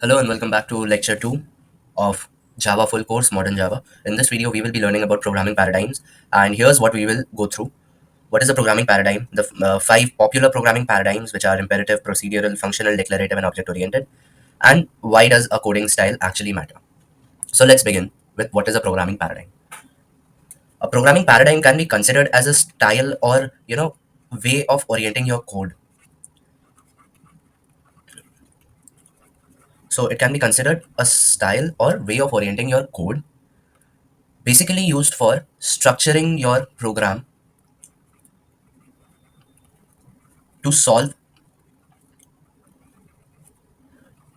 Hello and welcome back to lecture 2 of Java full course Modern Java. In this video, we will be learning about programming paradigms, and here's what we will go through. What is a programming paradigm? The five popular programming paradigms, which are imperative, procedural, functional, declarative, and object oriented. And why does a coding style actually matter? So let's begin with what is a programming paradigm. A programming paradigm can be considered as a style or way of orienting your code. So it can be considered a style or way of orienting your code, basically used for structuring your program to solve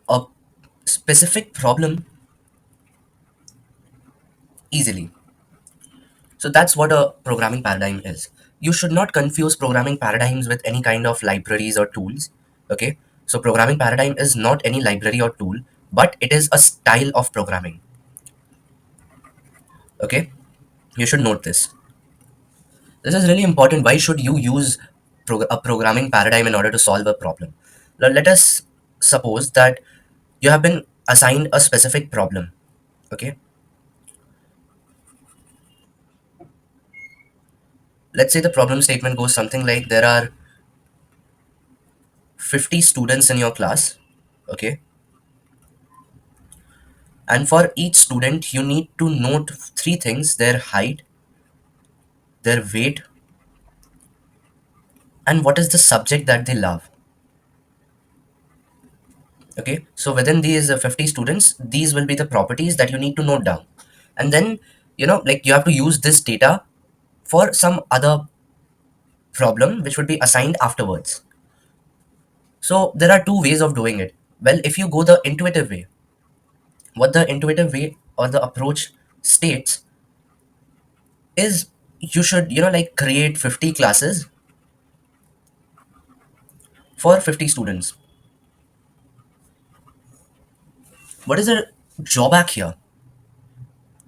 a specific problem easily. So that's what a programming paradigm is. You should not confuse programming paradigms with any kind of libraries or tools. Okay. So programming paradigm is not any library or tool, but it is a style of programming. Okay. You should note this. This is really important. Why should you use a programming paradigm in order to solve a problem? Now, let us suppose that you have been assigned a specific problem. Okay. Let's say the problem statement goes something like there are 50 students in your class. Okay. And for each student, you need to note three things: their height, their weight, and what is the subject that they love. Okay. So within these 50 students, these will be the properties that you need to note down. And then, like you have to use this data for some other problem which would be assigned afterwards. So there are two ways of doing it. Well, if you go the intuitive way, what the intuitive way or the approach states is you should, like create 50 classes for 50 students. What is the drawback here?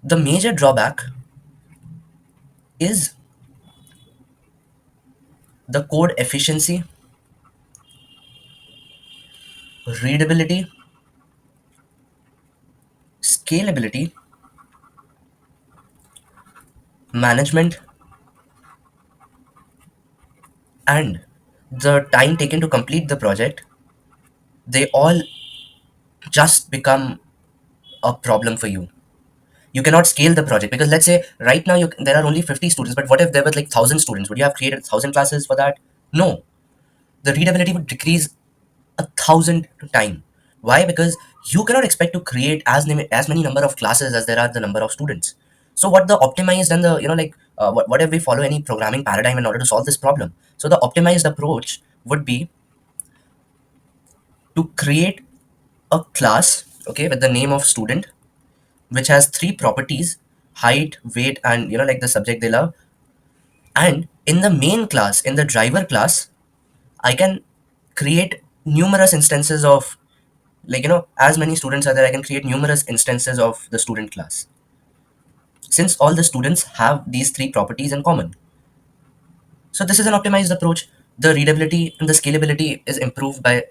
The major drawback is the code efficiency, readability, scalability, management, and the time taken to complete the project. They all just become a problem for you. You cannot scale the project because let's say right now there are only 50 students, but what if there were like 1,000 students? Would you have created 1,000 classes for that? No. The readability would decrease 1,000 time. Why? Because you cannot expect to create as many number of classes as there are the number of students. So what the optimized and the what if we follow any programming paradigm in order to solve this problem? So the optimized approach would be to create a class, okay, with the name of student, which has three properties: height, weight, and like the subject they love. And in the main class, in the driver class, I can create numerous instances of, like, as many students are there, I can create numerous instances of the student class, since all the students have these three properties in common. So this is an optimized approach. The readability and the scalability is improved by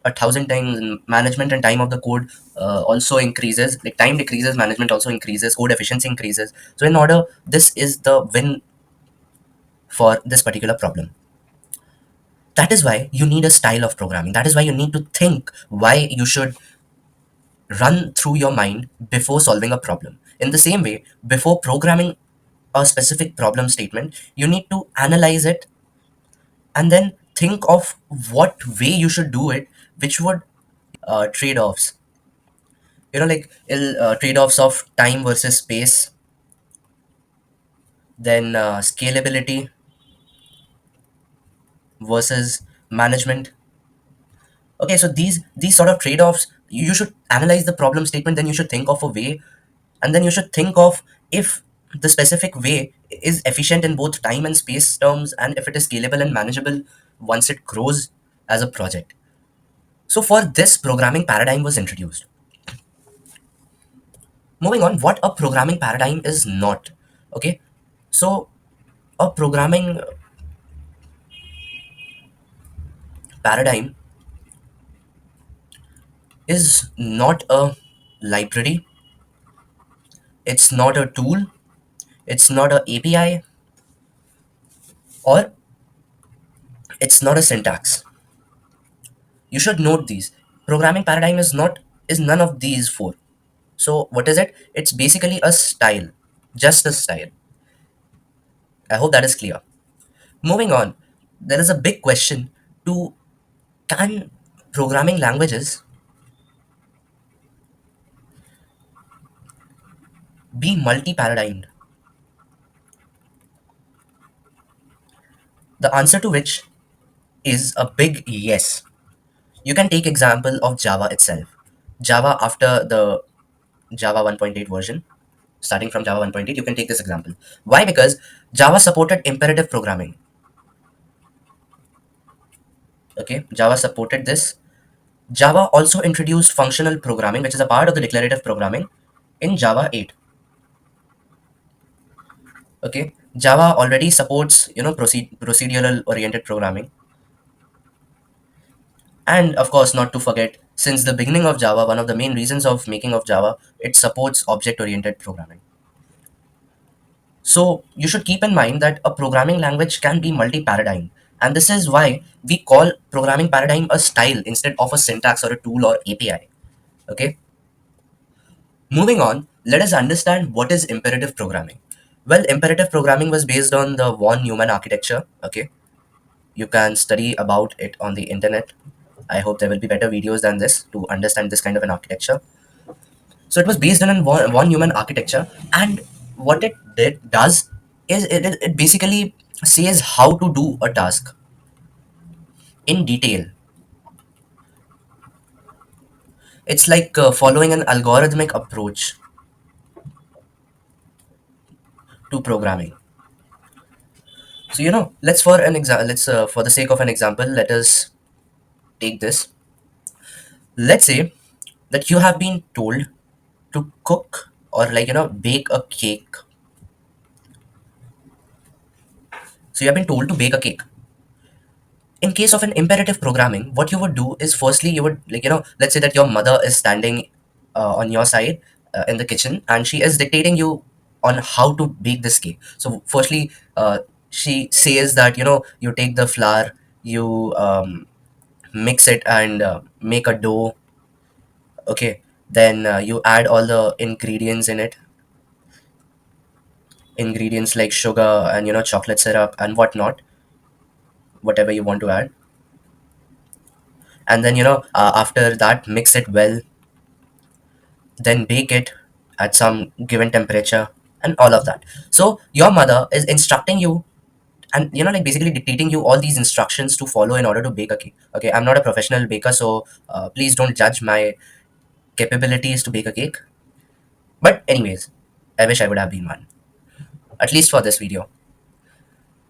1,000 times, and management and time of the code also increases. Like time decreases, management also increases, code efficiency increases. So in order, this is the win for this particular problem. That is why you need a style of programming. That is why you need to think why you should run through your mind before solving a problem. In the same way, before programming a specific problem statement, you need to analyze it and then think of what way you should do it, which would trade offs. Like trade offs of time versus space, then scalability versus management. Okay, so these sort of trade offs, you should analyze the problem statement, then you should think of a way, and then you should think of if the specific way is efficient in both time and space terms, and if it is scalable and manageable once it grows as a project. So for this, programming paradigm was introduced. Moving on, what a programming paradigm is not. Okay, so a programming paradigm is not a library, it's not a tool, it's not a API, or it's not a syntax. You should note these. Programming paradigm is none of these four. So what is it? It's basically a style, just a style. I hope that is clear. Moving on, there is a big question to, can programming languages be multi-paradigmed? The answer to which is a big yes. You can take example of Java itself. Java after the Java 1.8 version, starting from Java 1.8, you can take this example. Why? Because Java supported imperative programming. Okay, Java supported this. Java also introduced functional programming, which is a part of the declarative programming in Java 8. Okay, Java already supports procedural oriented programming, and of course, not to forget, since the beginning of Java, one of the main reasons of making of Java, it supports object oriented programming. So you should keep in mind that a programming language can be multi-paradigm. And this is why we call programming paradigm a style instead of a syntax or a tool or API. Okay. Moving on, let us understand what is imperative programming. Well, imperative programming was based on the von Neumann architecture. Okay. You can study about it on the internet. I hope there will be better videos than this to understand this kind of an architecture. So it was based on a one human architecture, and what does is it basically says how to do a task in detail. It's like following an algorithmic approach to programming. So let's for an example, let's for the sake of an example, let us take this. Let's say that you have been told to cook or bake a cake. So you have been told to bake a cake. In case of an imperative programming, what you would do is, firstly you would, let's say that your mother is standing on your side in the kitchen, and she is dictating you on how to bake this cake. So firstly, she says that you take the flour, you mix it and make a dough. Okay, then you add all the ingredients in it, ingredients like sugar and chocolate syrup and whatnot, whatever you want to add. And then after that, mix it well, then bake it at some given temperature, and all of that. So your mother is instructing you, and basically dictating you all these instructions to follow in order to bake a cake. Okay, I'm not a professional baker, so please don't judge my capabilities to bake a cake. But anyways, I wish I would have been one, at least for this video.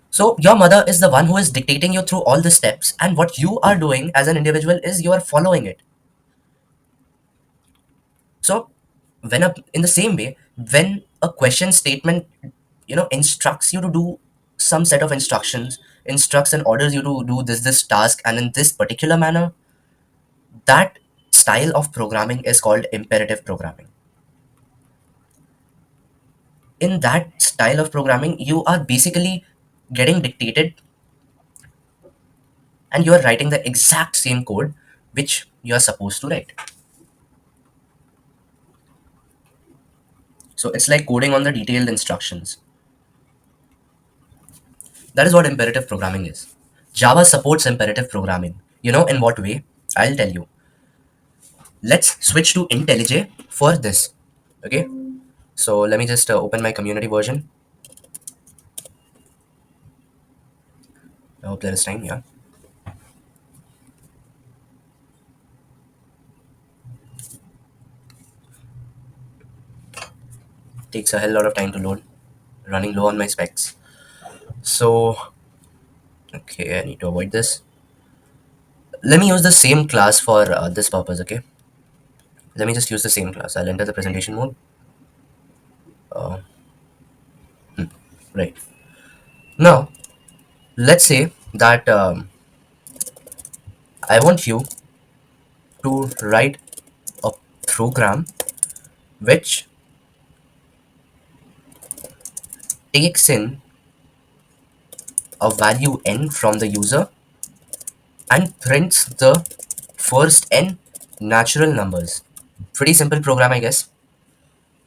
So your mother is the one who is dictating you through all the steps, and what you are doing as an individual is you are following it. So in the same way, when a question statement instructs you to do some set of instructions, instructs and orders you to do this task and in this particular manner, that style of programming is called imperative programming. In that style of programming, you are basically getting dictated, and you are writing the exact same code which you are supposed to write. So it's like coding on the detailed instructions. That is what imperative programming is. Java supports imperative programming. In what way? I'll tell you. Let's switch to IntelliJ for this. Okay. So let me just open my community version. I hope there is time. Yeah. Takes a hell lot of time to load. Running low on my specs. So, okay, I need to avoid this. Let me use the same class for this purpose. Okay. Let me just use the same class. I'll enter the presentation mode. Uh, right. Now, let's say that I want you to write program which takes in a value n from the user and prints the first n natural numbers. Pretty simple program, I guess.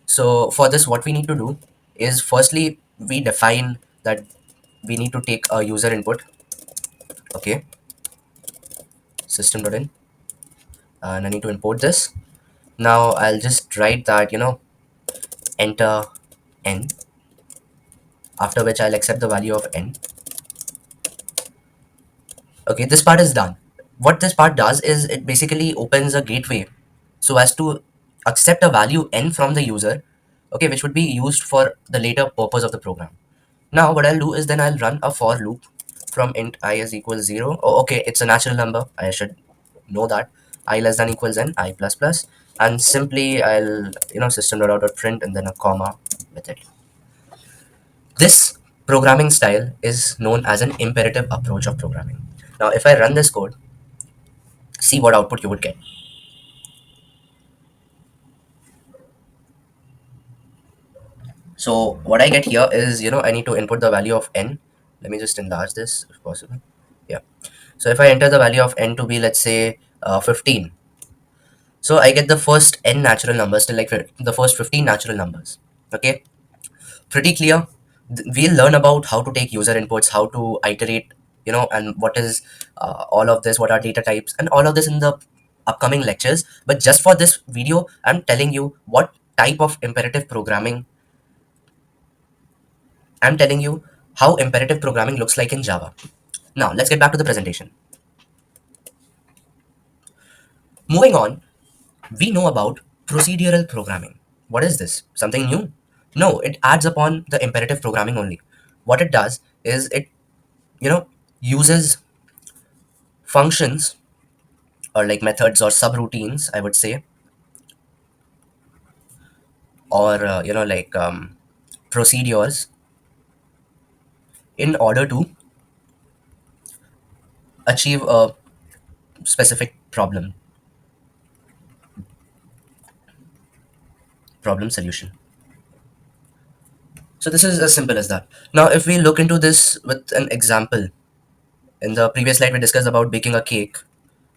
So for this, what we need to do is firstly we define that we need to take a user input. Okay, system.in, and I need to import this. Now I'll just write that, enter n, after which I'll accept the value of n. Okay, this part is done. What this part does is it basically opens a gateway so as to accept a value n from the user, okay, which would be used for the later purpose of the program. Now what I'll do is then I'll run a for loop from int I is equals 0. Oh, okay, it's a natural number. I should know that. I less than equals n, I plus plus. And simply I'll, system.out.print and then a comma with it. This programming style is known as an imperative approach of programming. Now, if I run this code, see what output you would get. So what I get here is, I need to input the value of n. Let me just enlarge this if possible. Yeah. So if I enter the value of n to be, let's say, 15. So I get the first n natural numbers till like the first 15 natural numbers. Okay. Pretty clear. We'll learn about how to take user inputs, how to iterate, and what is all of this, what are data types, and all of this in the upcoming lectures. But just for this video, I'm telling you what type of imperative programming I'm telling you how imperative programming looks like in Java. Now, let's get back to the presentation. Moving on, we know about procedural programming. What is this? Something new? No, it adds upon the imperative programming only. What it does is it, uses functions or like methods or subroutines, I would say, or, procedures in order to achieve a specific problem solution. So this is as simple as that. Now, if we look into this with an example, in the previous slide we discussed about baking a cake.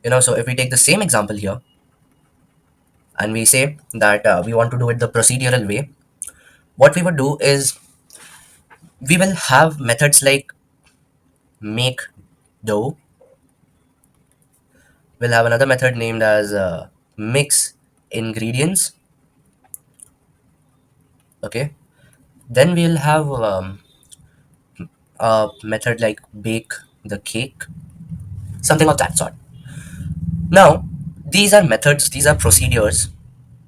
So if we take the same example here and we say that we want to do it the procedural way, what we would do is we will have methods like make dough. We'll have another method named as mix ingredients. Okay. Then we'll have a method like bake the cake, something of that sort. Now, these are methods, these are procedures,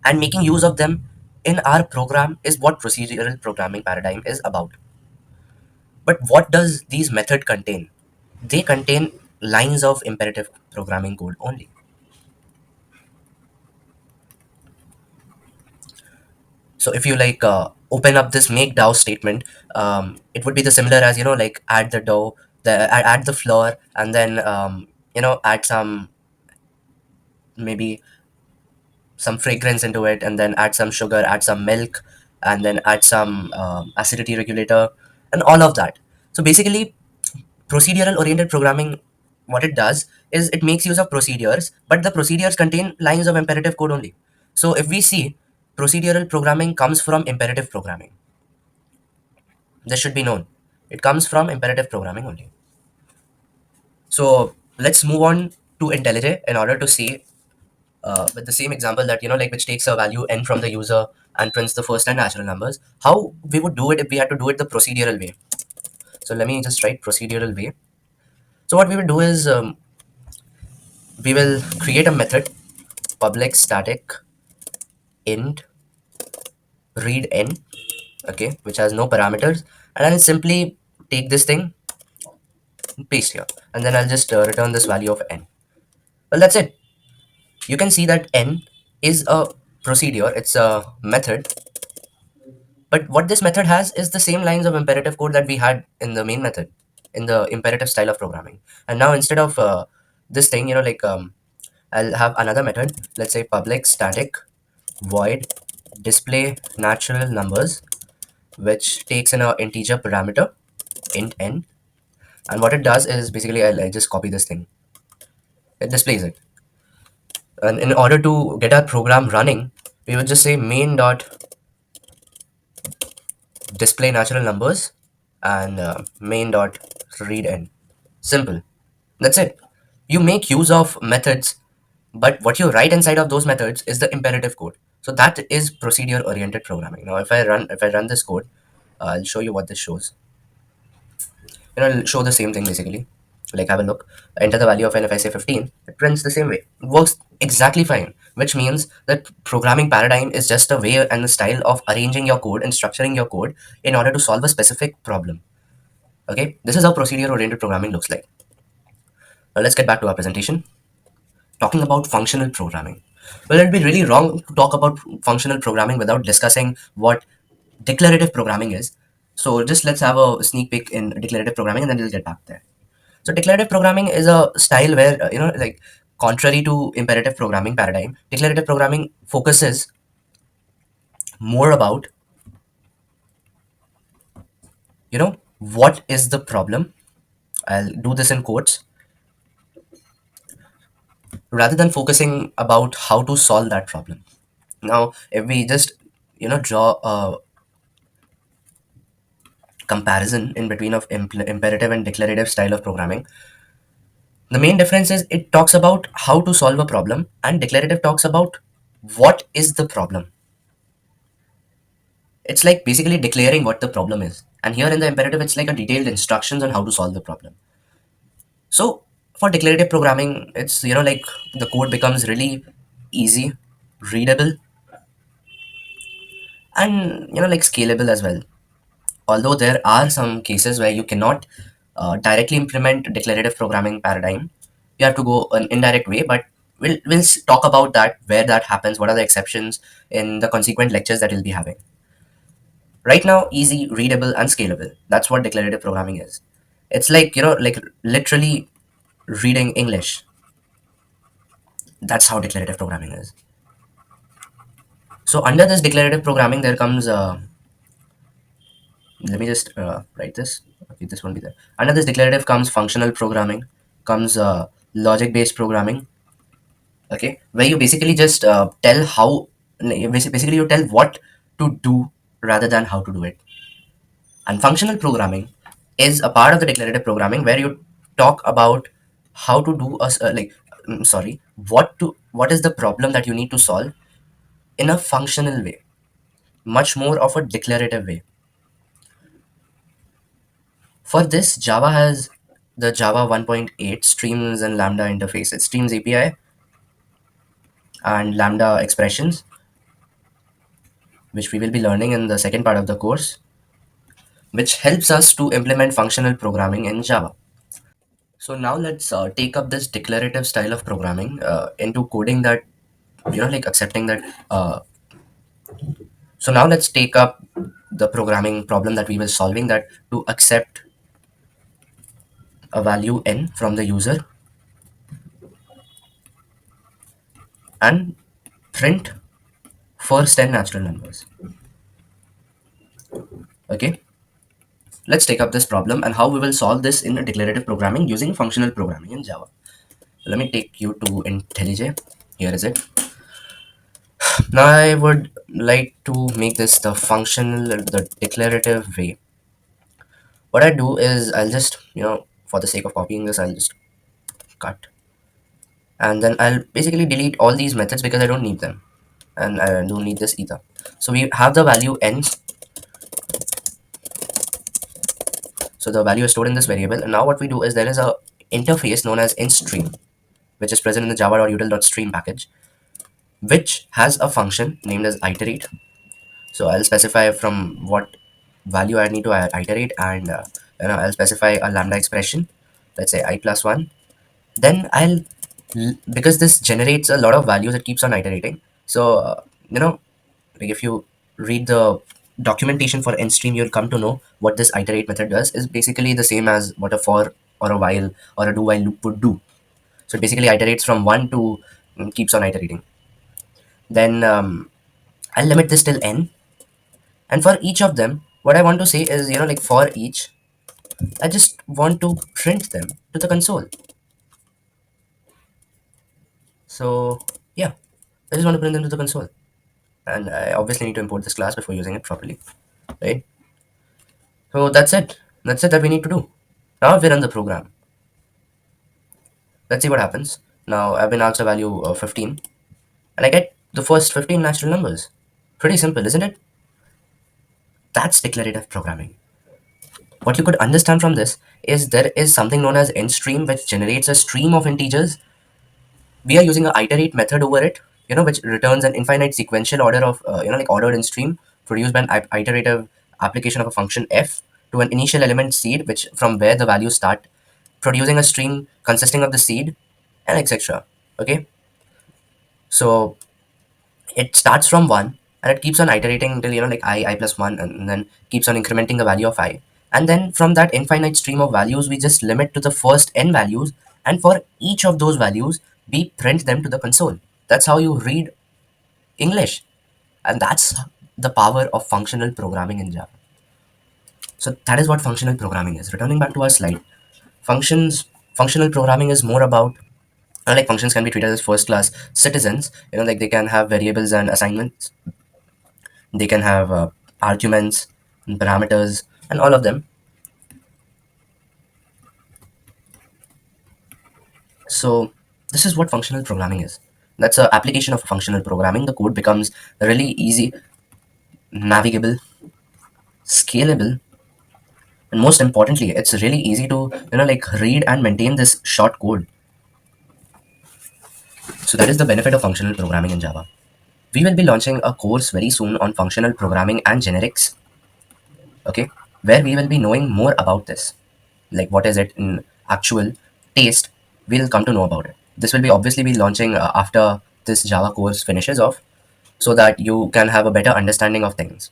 and making use of them in our program is what procedural programming paradigm is about. But what does these method contain? They contain lines of imperative programming code only. So if you like open up this make dough statement, it would be the similar as like add the dough, add the flour, and then add some, maybe some fragrance into it, and then add some sugar, add some milk, and then add some acidity regulator, and all of that. So basically, procedural oriented programming, what it does is it makes use of procedures, but the procedures contain lines of imperative code only. So if we see, procedural programming comes from imperative programming. This should be known. It comes from imperative programming only. So let's move on to IntelliJ in order to see with the same example that like which takes a value n from the user and prints the first n natural numbers, how we would do it if we had to do it the procedural way. So let me just write procedural way. So what we will do is we will create a method public static int read n, okay, which has no parameters, and I'll simply take this thing, paste here, and then I'll just return this value of n. Well, that's it. You can see that n is a procedure, it's a method, but what this method has is the same lines of imperative code that we had in the main method, in the imperative style of programming. And now instead of this thing, I'll have another method, let's say public static void display natural numbers, which takes in a integer parameter int n. And what it does is basically I just copy this thing. It displays it. And in order to get our program running, we would just say main dot display natural numbers and main dot read n. Simple. That's it. You make use of methods, but what you write inside of those methods is the imperative code. So that is procedure oriented programming. Now if I run this code, I'll show you what this shows. It'll show the same thing basically. Like have a look. Enter the value of n. If I say 15, it prints the same way. It works exactly fine, which means that programming paradigm is just a way and the style of arranging your code and structuring your code in order to solve a specific problem. Okay, this is how procedure oriented programming looks like. Now let's get back to our presentation. Talking about functional programming. Well, it'd be really wrong to talk about functional programming without discussing what declarative programming is. So just let's have a sneak peek in declarative programming and then we'll get back there. So declarative programming is a style where, like contrary to imperative programming paradigm, declarative programming focuses more about, what is the problem. I'll do this in quotes rather than focusing about how to solve that problem. Now, if we just, draw a comparison in between of imperative and declarative style of programming, the main difference is it talks about how to solve a problem and declarative talks about what is the problem. It's like basically declaring what the problem is, and here in the imperative it's like a detailed instructions on how to solve the problem. So for declarative programming, it's, like the code becomes really easy, readable, and, like scalable as well. Although there are some cases where you cannot directly implement declarative programming paradigm, you have to go an indirect way, but we'll talk about that, where that happens, what are the exceptions in the consequent lectures that we'll be having. Right now, easy, readable, and scalable, that's what declarative programming is. It's like, like literally reading English. That's how declarative programming is. So under this declarative programming there comes let me just write this. Okay, this won't be there. Under this declarative comes functional programming, comes logic based programming. Okay, where you basically just tell how, basically you tell what to do rather than how to do it. And functional programming is a part of the declarative programming where you talk about how to do a sorry, what is the problem that you need to solve in a functional way, much more of a declarative way. For this, Java has the Java 1.8 streams and Lambda interface. It streams API and Lambda expressions, which we will be learning in the second part of the course, which helps us to implement functional programming in Java. So now let's take up this declarative style of programming into coding that, like accepting that. So now let's take up the programming problem that we were solving, that to accept a value n from the user and print first 10 natural numbers. Okay, let's take up this problem and how we will solve this in a declarative programming using functional programming in Java. Let me take you to IntelliJ. Here is it. Now I would like to make this the functional, the declarative way. What I do is I'll just, for the sake of copying this, I'll just cut. And then I'll basically delete all these methods because I don't need them. And I don't need this either. So we have the value n. So the value is stored in this variable. And now what we do is there is a interface known as instream, which is present in the java.util.stream package, which has a function named as iterate. So I'll specify from what value I need to iterate, and I'll specify a lambda expression. Let's say I plus 1. Then because this generates a lot of values, it keeps on iterating. So like if you read the documentation for nstream, you'll come to know what this iterate method does is basically the same as what a for or a while or a do while loop would do. So it basically iterates from 1 to keeps on iterating. Then I'll limit this till n, and for each of them, what I want to say is, like for each, I just want to print them to the console. So yeah, I just want to print them to the console, and I obviously need to import this class before using it properly, right? So that's it. That's it that we need to do. Now we run the program. Let's see what happens. Now I've been asked a value of 15, and I get the first 15 natural numbers. Pretty simple, isn't it? That's declarative programming. What you could understand from this is there is something known as end stream, which generates a stream of integers. We are using a iterate method over it, which returns an infinite sequential order of, like ordered in stream produced by an iterative application of a function f to an initial element seed, which from where the values start, producing a stream consisting of the seed and etc. Okay, so it starts from 1 and it keeps on iterating until like I plus 1, and then keeps on incrementing the value of I, and then from that infinite stream of values we just limit to the first n values, and for each of those values we print them to the console. That's how you read English, and that's the power of functional programming in Java. So that is what functional programming is. Returning back to our slide, functional programming is more about, like functions can be treated as first class citizens, like they can have variables and assignments. They can have arguments and parameters and all of them. So this is what functional programming is. That's an application of functional programming. The code becomes really easy, navigable, scalable, and most importantly, it's really easy to like read and maintain this short code. So that is the benefit of functional programming in Java. We will be launching a course very soon on functional programming and generics, okay, where we will be knowing more about this, like what is it in actual taste. We'll come to know about it. This will be obviously be launching after this Java course finishes off, so that you can have a better understanding of things.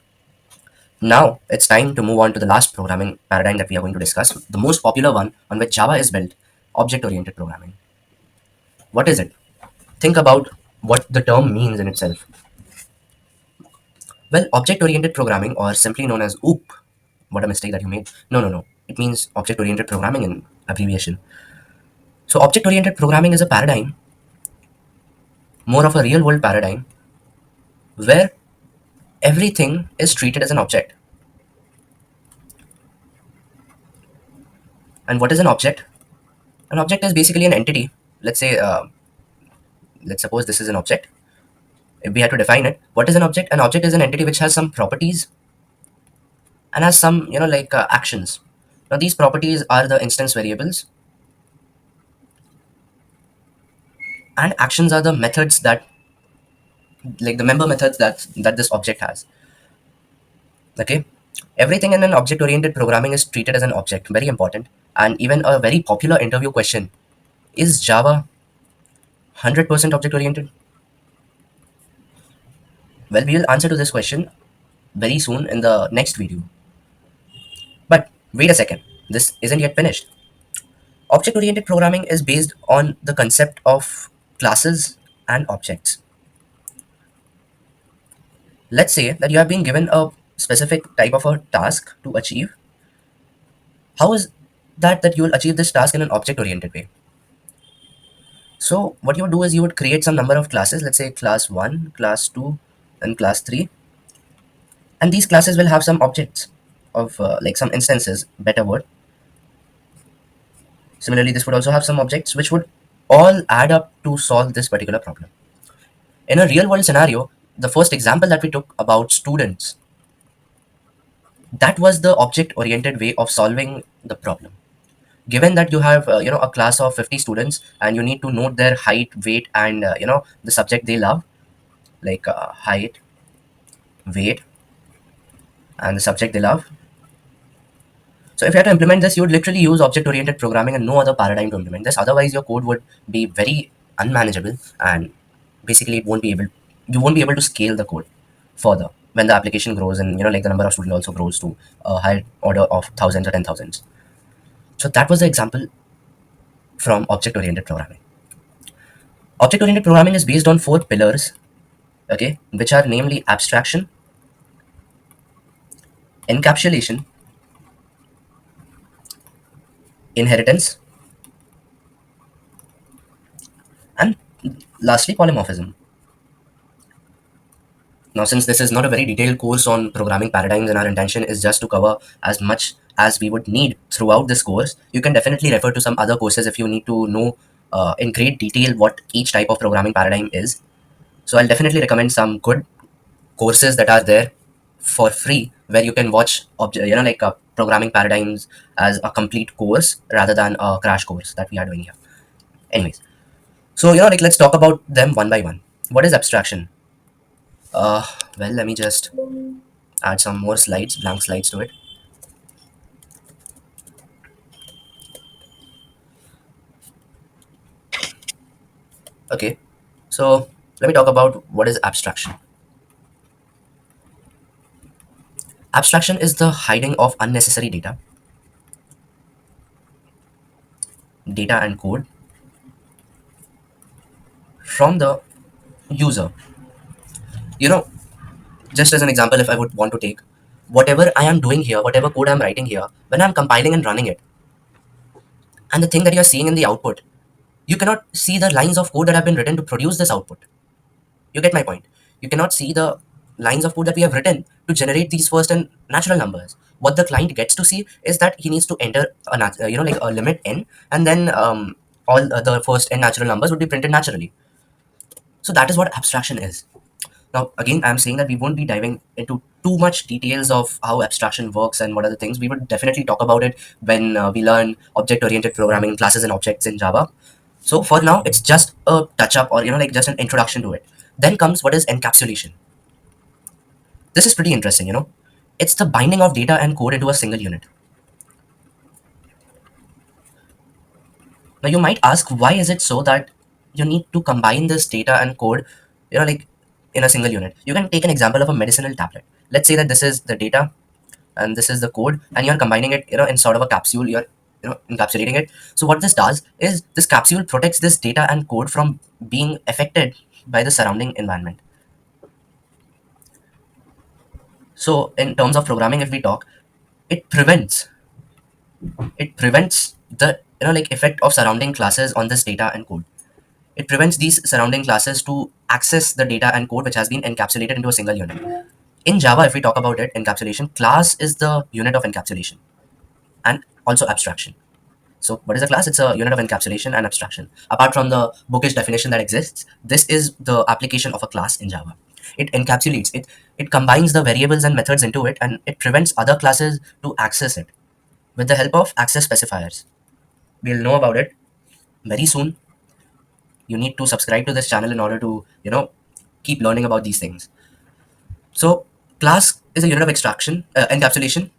Now it's time to move on to the last programming paradigm that we are going to discuss, the most popular one on which Java is built: object oriented programming. What is it? Think about what the term means in itself. Well, object oriented programming, or simply known as OOP, what a mistake that you made. No, no, no. It means object oriented programming in abbreviation. So, object oriented programming is a paradigm, more of a real world paradigm, where everything is treated as an object. And what is an object? An object is basically an entity. Let's say, let's suppose this is an object. If we had to define it, what is an object? An object is an entity which has some properties and has some, like actions. Now, these properties are the instance variables, and actions are the methods that, like the member methods that this object has. Okay, everything in an object oriented programming is treated as an object, very important. And even a very popular interview question: is Java 100% object oriented? Well, we will answer to this question very soon in the next video. But wait a second, this isn't yet finished. Object oriented programming is based on the concept of classes and objects. Let's say that you have been given a specific type of a task to achieve. How is that you will achieve this task in an object oriented way? So what you would do is you would create some number of classes, let's say class 1, class 2, and class 3. And these classes will have some objects of like some instances, better word. Similarly, this would also have some objects which would all add up to solve this particular problem. In a real world scenario, the first example that we took about students, that was the object oriented way of solving the problem. Given that you have a class of 50 students and you need to note their height, weight, and the subject they love, like height, weight, and the subject they love. So if you had to implement this, you would literally use object-oriented programming and no other paradigm to implement this. Otherwise, your code would be very unmanageable, and basically you won't be able to scale the code further when the application grows, and like the number of students also grows to a higher order of thousands or ten thousands. So that was the example from object-oriented programming. Object-oriented programming is based on four pillars, okay, which are namely abstraction, encapsulation, inheritance, and lastly, polymorphism. Now, since this is not a very detailed course on programming paradigms and our intention is just to cover as much as we would need throughout this course, you can definitely refer to some other courses if you need to know in great detail what each type of programming paradigm is. So, I'll definitely recommend some good courses that are there for free where you can watch, programming paradigms as a complete course rather than a crash course that we are doing here. Anyways, so, let's talk about them one by one. What is abstraction? Uh, well, let me just add some more slides, blank slides to it. Okay, so let me talk about what is abstraction. Abstraction is the hiding of unnecessary data and code from the user. You know, just as an example, if I would want to take whatever I am doing here, whatever code I'm writing here, when I'm compiling and running it, and the thing that you're seeing in the output, you cannot see the lines of code that have been written to produce this output. You get my point. You cannot see the lines of code that we have written to generate these first and natural numbers. What the client gets to see is that he needs to enter a limit n, and then all the first n natural numbers would be printed naturally. So that is what abstraction is. Now, again, I'm saying that we won't be diving into too much details of how abstraction works and what are the things. We would definitely talk about it when we learn object-oriented programming, classes and objects in Java. So for now, it's just a touch-up or just an introduction to it. Then comes what is encapsulation. This is pretty interesting. It's the binding of data and code into a single unit. Now you might ask, why is it so that you need to combine this data and code, in a single unit? You can take an example of a medicinal tablet. Let's say that this is the data and this is the code, and you're combining it, in sort of a capsule. You're encapsulating it. So what this does is this capsule protects this data and code from being affected by the surrounding environment. So in terms of programming, if we talk, it prevents it prevents the effect of surrounding classes on this data and code. It prevents these surrounding classes to access the data and code which has been encapsulated into a single unit. In Java, if we talk about it, encapsulation, class is the unit of encapsulation and also abstraction. So what is a class? It's a unit of encapsulation and abstraction. Apart from the bookish definition that exists, this is the application of a class in Java. It encapsulates it. It combines the variables and methods into it, and it prevents other classes to access it with the help of access specifiers. We'll know about it very soon. You need to subscribe to this channel in order to keep learning about these things. So class is a unit of encapsulation,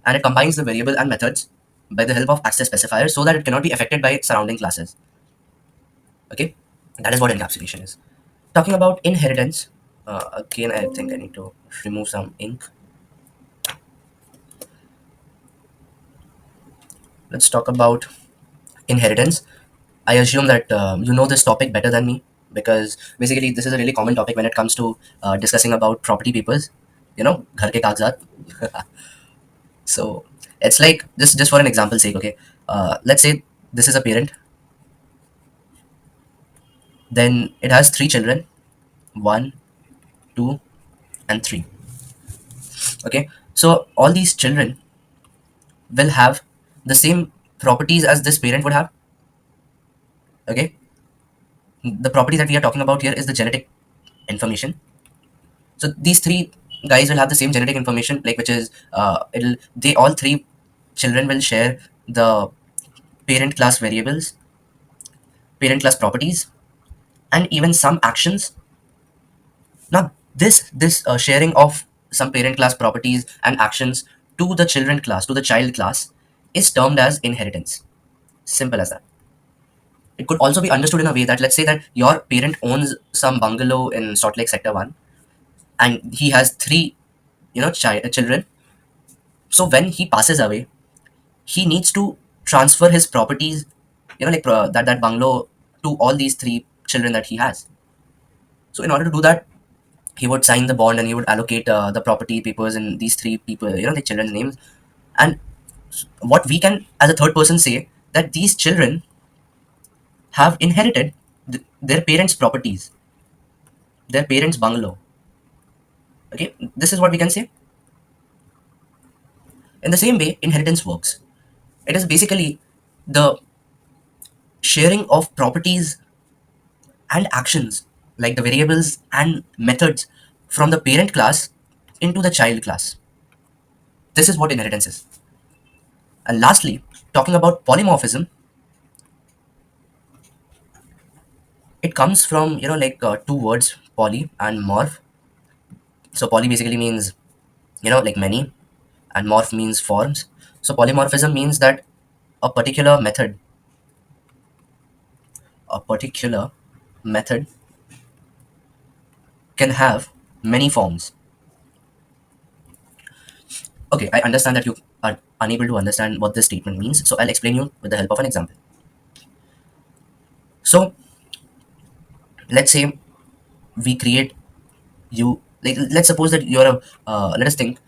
and it combines the variable and methods by the help of access specifiers so that it cannot be affected by surrounding classes. Okay, that is what encapsulation is. Talking about inheritance, again, I think I need to remove some ink. Let's talk about inheritance. I assume that you know this topic better than me, because basically this is a really common topic when it comes to discussing about property papers. Ghar ke kagzat. So it's like, just for an example sake, okay. Let's say this is a parent. Then it has three children, one, two, and three. Okay, so all these children will have the same properties as this parent would have. Okay, the property that we are talking about here is the genetic information. So these three guys will have the same genetic information, like, which is it'll they all three children will share the parent class variables, parent class properties, and even some actions. Now this sharing of some parent class properties and actions to the children class, to the child class, is termed as inheritance. Simple as that. It could also be understood in a way that, let's say that your parent owns some bungalow in Salt Lake Sector 1, and he has three children. So when he passes away, he needs to transfer his properties, that bungalow, to all these three children that he has. So in order to do that, he would sign the bond and he would allocate the property papers in these three people, the children's names. And what we can, as a third person, say that these children have inherited their parents' properties, their parents' bungalow. Okay, this is what we can say. In the same way, inheritance works. It is basically the sharing of properties and actions, like the variables and methods, from the parent class into the child class. This is what inheritance is. And lastly, talking about polymorphism, it comes from two words, poly and morph. So poly basically means like many, and morph means forms. So polymorphism means that a particular method, a particular method can have many forms. Okay, I understand that you are unable to understand what this statement means, so I'll explain you with the help of an example. So let's say we create you, like let's suppose that you're a let us think,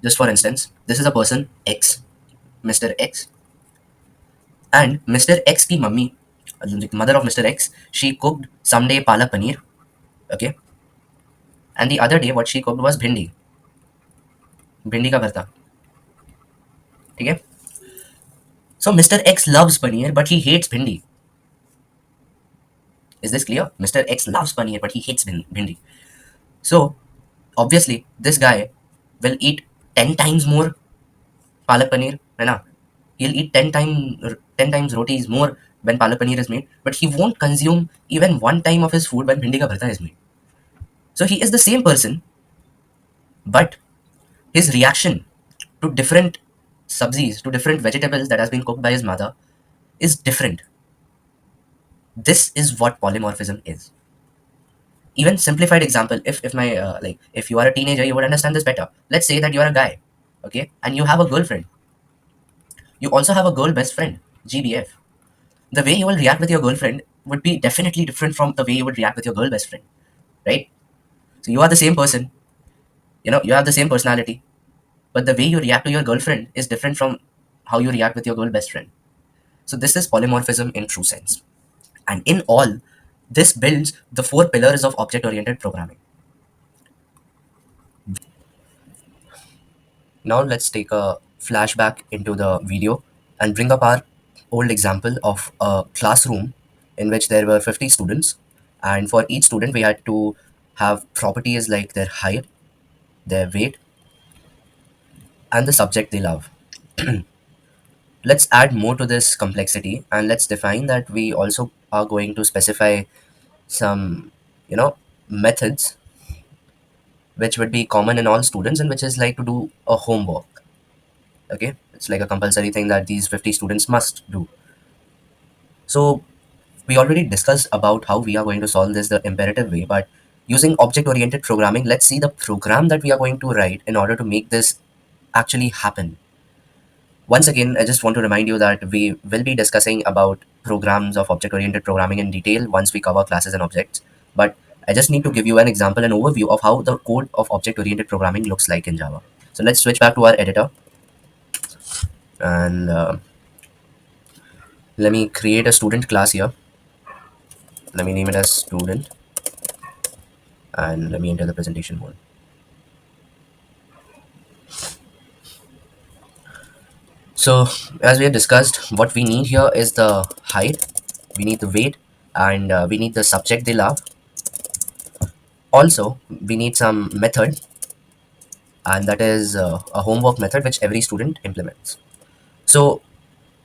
just for instance, this is a person X, Mr. X, and Mr. X ki mummy, the mother of Mr. X, she cooked someday palak paneer, okay, and the other day what she cooked was भिंडी का भरता. ठीक है. So Mr. X loves paneer but he hates bhindi. Is this clear? Mr. X loves paneer but he hates bhindi. So obviously this guy will eat 10 times more palak paneer, है ना? He'll eat 10 times rotis more when palak paneer is made, but he won't consume even one time of his food when bhindi ka bharta is made. So he is the same person, but his reaction to different subsies, to different vegetables that has been cooked by his mother is different. This is what polymorphism is. Even simplified example, if my if you are a teenager, you would understand this better. Let's say that you are a guy, okay, and you have a girlfriend. You also have a girl best friend, GBF. The way you will react with your girlfriend would be definitely different from the way you would react with your girl best friend, right? So you are the same person, you have the same personality, but the way you react to your girlfriend is different from how you react with your girl best friend. So this is polymorphism in true sense. And in all, this builds the four pillars of object oriented programming. Now let's take a flashback into the video and bring up our old example of a classroom in which there were 50 students, and for each student we had to have properties like their height, their weight, and the subject they love. Let's add more to this complexity and let's define that we also are going to specify some, methods which would be common in all students and which is like to do a homework. Okay, it's like a compulsory thing that these 50 students must do. So we already discussed about how we are going to solve this the imperative way, but using object oriented programming, let's see the program that we are going to write in order to make this actually happen. Once again, I just want to remind you that we will be discussing about programs of object oriented programming in detail once we cover classes and objects, but I just need to give you an example, an overview of how the code of object oriented programming looks like in Java. So let's switch back to our editor and let me create a student class here. Let me name it as student and let me enter the presentation mode. So as we have discussed, what we need here is the height, we need the weight, and we need the subject they love. Also, we need some method, and that is a homework method which every student implements. So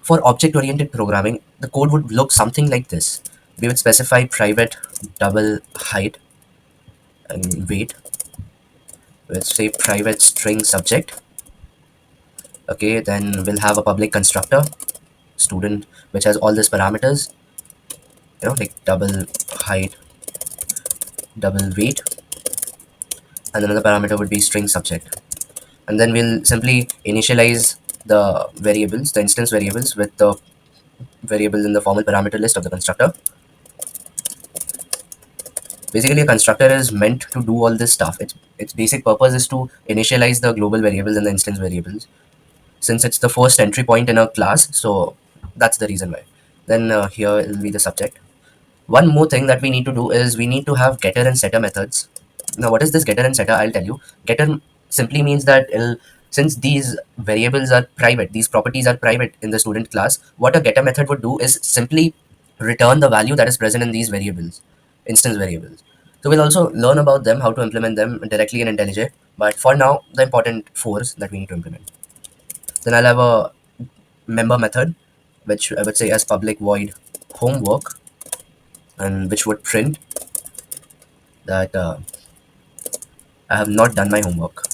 for object-oriented programming, the code would look something like this. We would specify private double height and weight. Let's say private string subject. Okay, then we'll have a public constructor student which has all these parameters, like double height, double weight, and another parameter would be string subject. And then we'll simply initialize the variables, the instance variables, with the variables in the formal parameter list of the constructor. Basically, a constructor is meant to do all this stuff. Its basic purpose is to initialize the global variables and the instance variables, since it's the first entry point in a class. So that's the reason why. Then here will be the subject. One more thing that we need to do is we need to have getter and setter methods. Now, what is this getter and setter? I'll tell you. Getter simply means that since these variables are private, these properties are private in the student class, what a getter method would do is simply return the value that is present in these variables, instance variables. So we'll also learn about them, how to implement them directly in IntelliJ. But for now, the important fours that we need to implement. Then I'll have a member method, which I would say as public void homework, and which would print that I have not done my homework.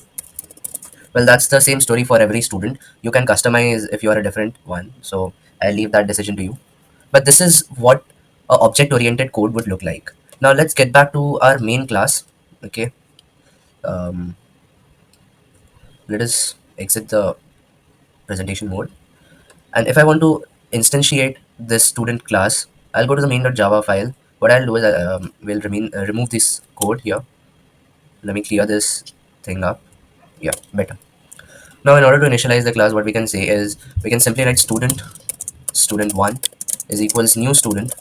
Well, that's the same story for every student. You can customize if you are a different one. So I'll leave that decision to you. But this is what a object-oriented code would look like. Now let's get back to our main class. Okay. Um, Let us exit the presentation mode. And if I want to instantiate this student class, I'll go to the main.java file. What I'll do is we'll remove this code here. Let me clear this thing up. Yeah, better. Now, in order to initialize the class, what we can say is we can simply write student1 is equals new student,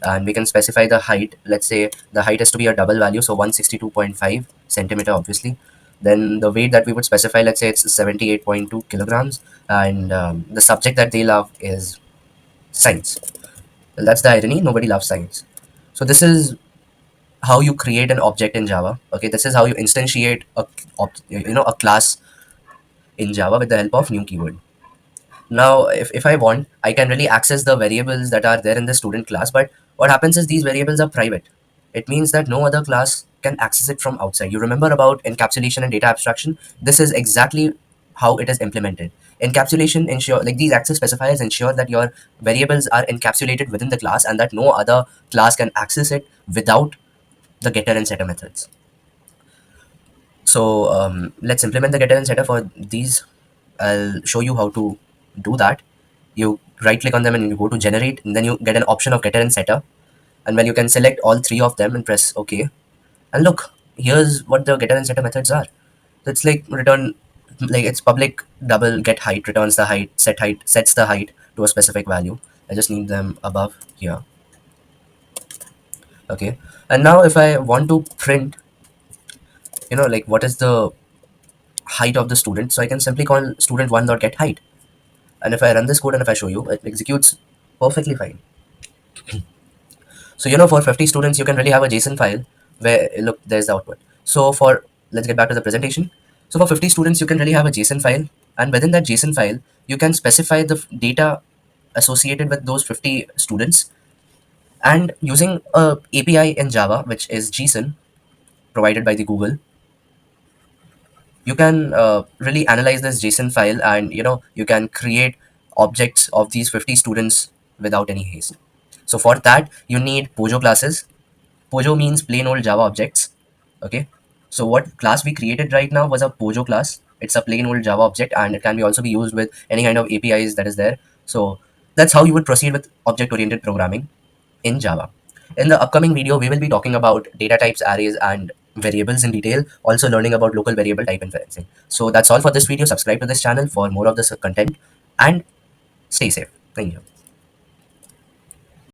and we can specify the height. Let's say the height has to be a double value, so 162.5 centimeter, obviously. Then the weight that we would specify, let's say it's 78.2 kilograms, and the subject that they love is science. Well, that's the irony. Nobody loves science. So this is how you create an object in Java. Okay, this is how you instantiate a class in Java with the help of new keyword. Now, if I want, I can really access the variables that are there in the student class, but what happens is these variables are private. It means that no other class can access it from outside. You remember about encapsulation and data abstraction? This is exactly how it is implemented. Encapsulation ensure, like, these access specifiers ensure that your variables are encapsulated within the class and that no other class can access it without the getter and setter methods. So let's implement the getter and setter for these. I'll show you how to do that. You right click on them and you go to generate, and then you get an option of getter and setter, and when you can select all three of them and press OK. And look, here's what the getter and setter methods are. So it's like return, like it's public double get height, returns the height, sets the height to a specific value. I just need them above here. Okay, and now if I want to print, like what is the height of the student, so I can simply call student1.get height. And if I run this code and if I show you, it executes perfectly fine. So for 50 students, you can really have a JSON file where, look, there's the output. So let's get back to the presentation. So for 50 students, you can really have a JSON file, and within that JSON file, you can specify the data associated with those 50 students. And using a API in Java, which is JSON provided by the Google, you can really analyze this JSON file, and you can create objects of these 50 students without any haste. So for that, you need Pojo classes. Pojo means plain old Java objects. Okay. So what class we created right now was a Pojo class. It's a plain old Java object, and it can be also be used with any kind of APIs that is there. So that's how you would proceed with object-oriented programming in Java. In the upcoming video, we will be talking about data types, arrays, and variables in detail, also learning about local variable type inferencing. So that's all for this video. Subscribe to this channel for more of this content, and stay safe. Thank you.